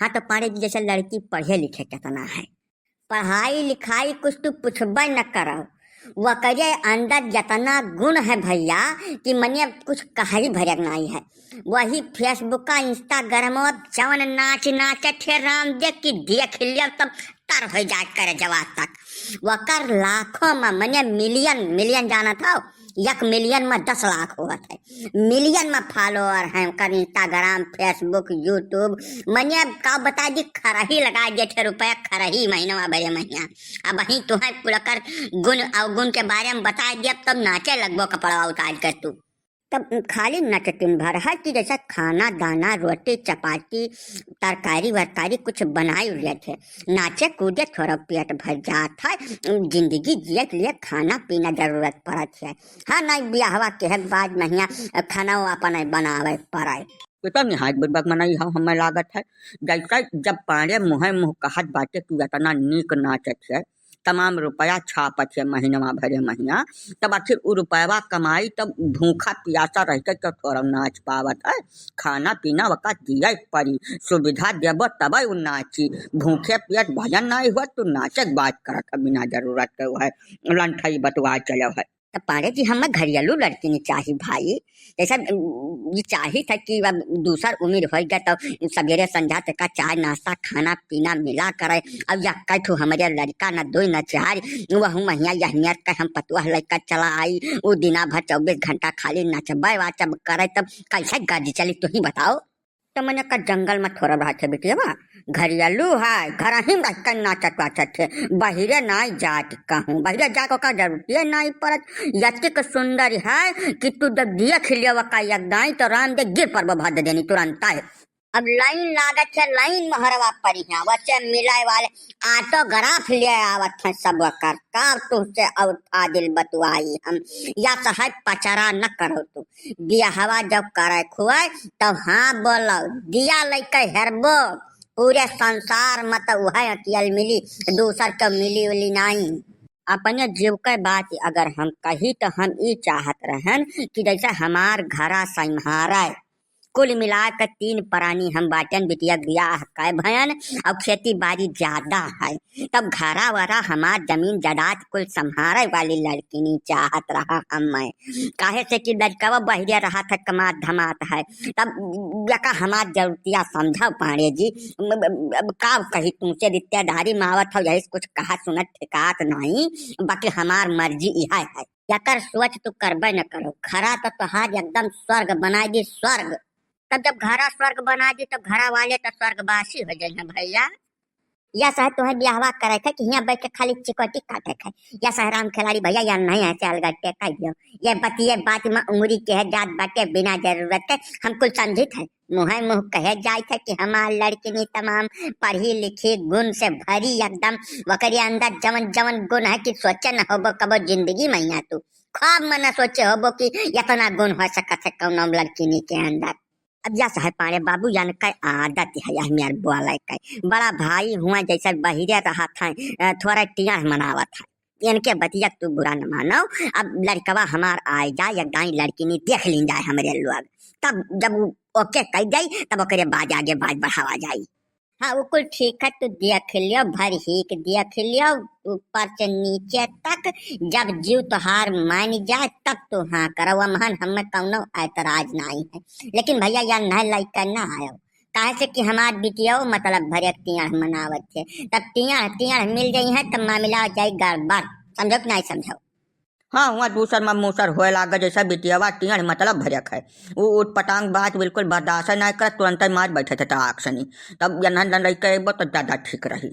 हाँ तो पाड़े जी जैसे लड़की पढ़े लिखे कितना है, पढ़ाई लिखाई कुछ तू पुछबे न करो, वकरे अंदर जितना गुण है भैया कि मनिया कुछ कही भरक नहीं है। वही फेसबुक का इंस्टाग्राम जवन नाच नाचे थे राम देख की देख लिया तब तर हो जाए करे जवाब तक। वकर लाखों में मनिया मिलियन मिलियन जाना था, 1 मिलियन में 10 लाख हुआ था, मिलियन में फॉलोअर हैं कर इंस्टाग्राम फेसबुक यूट्यूब। मनिया का बता दी खरही लगा दिए थे रुपया, खरही महीना बड़े महीना। अब वही तुम्हें पूरा कर गुण अवगुण के बारे में बता दिया तब नाचे लगभो कपड़ा उतार कर तू। तब खाली नचटिन भर हर चीज जैसा खाना दाना रोटी चपाती तरकारी वरकारी कुछ बनाए हुए थे, नाचे कूदे थोड़ा पेट भर जात है, जिंदगी जिए के लिए खाना पीना जरूरत पड़त है। हाँ नहीं ब्याहवा के बाद नहीं खाना अपन बनावे पड़े। तो निहाय बुर्बक मनाई हमें लागत है जैसा जब पारे मुँह मुँह कहत बाटे तू इतना नीक नाचत है, तमाम रुपया छापत है महीनवा भरे महीना, तब आखिर वो रुपया कमाई तब भूखा प्यासा रहते तो थोड़ा नाच पावत है। खाना पीना वक़्त दिया पड़ी, सुविधा देव तब वो नाची, भूखे पेट भजन नहीं हुआ तो नाचक बात करत है बिना जरूरत के है लंठई बतवा चलो है। तो पारे जी हमें घरेलू लड़की नहीं चाहिए भाई, जैसा ये चाहिए था कि अब दूसर उम्र हो गया तो सवेरे संध्या तक का चाय नाश्ता खाना पीना मिला करे। अब या कठू हमारे लड़का न 2 न 4 वह महिया यहनियर का हम पतुआ लड़का चला आई, वो दिना भर 24 घंटा खाली नचबे वाचब करे तब कैसे गाड़ी चली तू ही बताओ। तो मैंने का जंगल में थोड़ा बात है बेटिया घरेलू है, घर ही रख नाचत वाचत थे, बहिरे नहीं जात कहूँ, बहिरे जाको का जरूरत नहीं पड़त। यतिक सुंदर है कि तू जब देख लिया का यकदाई तो राम दे गिर पर भद देनी तुरंत है। अब लाइन लागत है, लाइन महरवा पड़ी है, बच्चे मिलाए वाले ऑटोग्राफ ले आवत है सब कर कार तुझसे और दिल बतवाई हम या साहब पचरा न करो तू बियाहवा जब करे खुआए तब हाँ बोलो दिया लेके हेरबो पूरे संसार मत वह अतियल मिली दूसर तो मिली उली नहीं। अपने जीव के बात अगर हम कही तो हम ये चाहत रहन कि जैसे हमार घरा संहारा कुल मिला कर 3 प्राणी हम बाटन बिटिया ब्याह कै भयन और खेती बाड़ी ज्यादा है, तब घरा वरा हमार जमीन जायदाद कुल संभारे वाली लड़की नहीं चाहत रहा हमें, काहे से कि लड़का बहरिया रहा था कमात धमात है। तब यका हमार जरूरतिया समझो पाड़े जी, का कही तुमसे रिश्तेदारी मावत हो यही कुछ कहा सुनत ठिकात नहीं, बाकी हमार मर्जी यह है यकर सोच तू करबे न करो। खरा तो तुहार एकदम स्वर्ग बना दी स्वर्ग, तब जब घरा स्वर्ग बना दी तब घरा वाले तो स्वर्गवासी हो जाए भैया। या सह तुम्हें ब्याहवा करे थे कि यहाँ बैठ के खाली चिकोटी काटे थे, या सहराम खिलाड़ी भैया या नहीं है चल गट्टे कह दियो ये बतिए बात में उंगली के जात बाटे बिना जरूरत के हम कुल समझित है। मुँह मुँह कहे जाए थे कि हमार लड़की ने तमाम पढ़ी लिखी गुण से भरी एकदम वकरी अंदर जवन जवन गुण है कि सोचे न होबो कबो जिंदगी में तू ख्वाब में न सोचे होबो कि इतना गुण हो सकत है कौन लड़की के अंदर। अब या साहब पारे बाबू जान का आदत है यह मेरे बोला का बड़ा भाई हुआ जैसा बहिरे रहा था थोड़ा टिया मनावा था, इनके बतिया तू बुरा न मानो। अब लड़कवा हमार आए जाए दाई लड़की नहीं देख ली जाए हमारे लोग, तब जब ओके कह जाई तब ओकरे बाद आगे बात बढ़ावा जाई। हाँ वो कुल ठीक है, तू देख लियो भर ही के देख लियो ऊपर से नीचे तक, जब जीव तुहार मान जाए तब तू हाँ करो महन हमें कौनो ऐतराज नहीं है। लेकिन भैया यार नहीं लाइक करना आयो काहे से कि हमार बिटिया मतलब भरे टियाड़ मनावत थे, तब टियाड़ मिल गई है तब मामला जाए गड़बड़, समझो कि नहीं समझो। हाँ वहाँ दूसर में मूसर होए लागा जैसा बिटियावा टियाड़ मतलब भरक है, वो उठ पटांग बात बिल्कुल बर्दाश्त नहीं कर तुरंत मार बैठे थे आक्सनी, तब जन्हन लड़का तो ज़्यादा ठीक रही।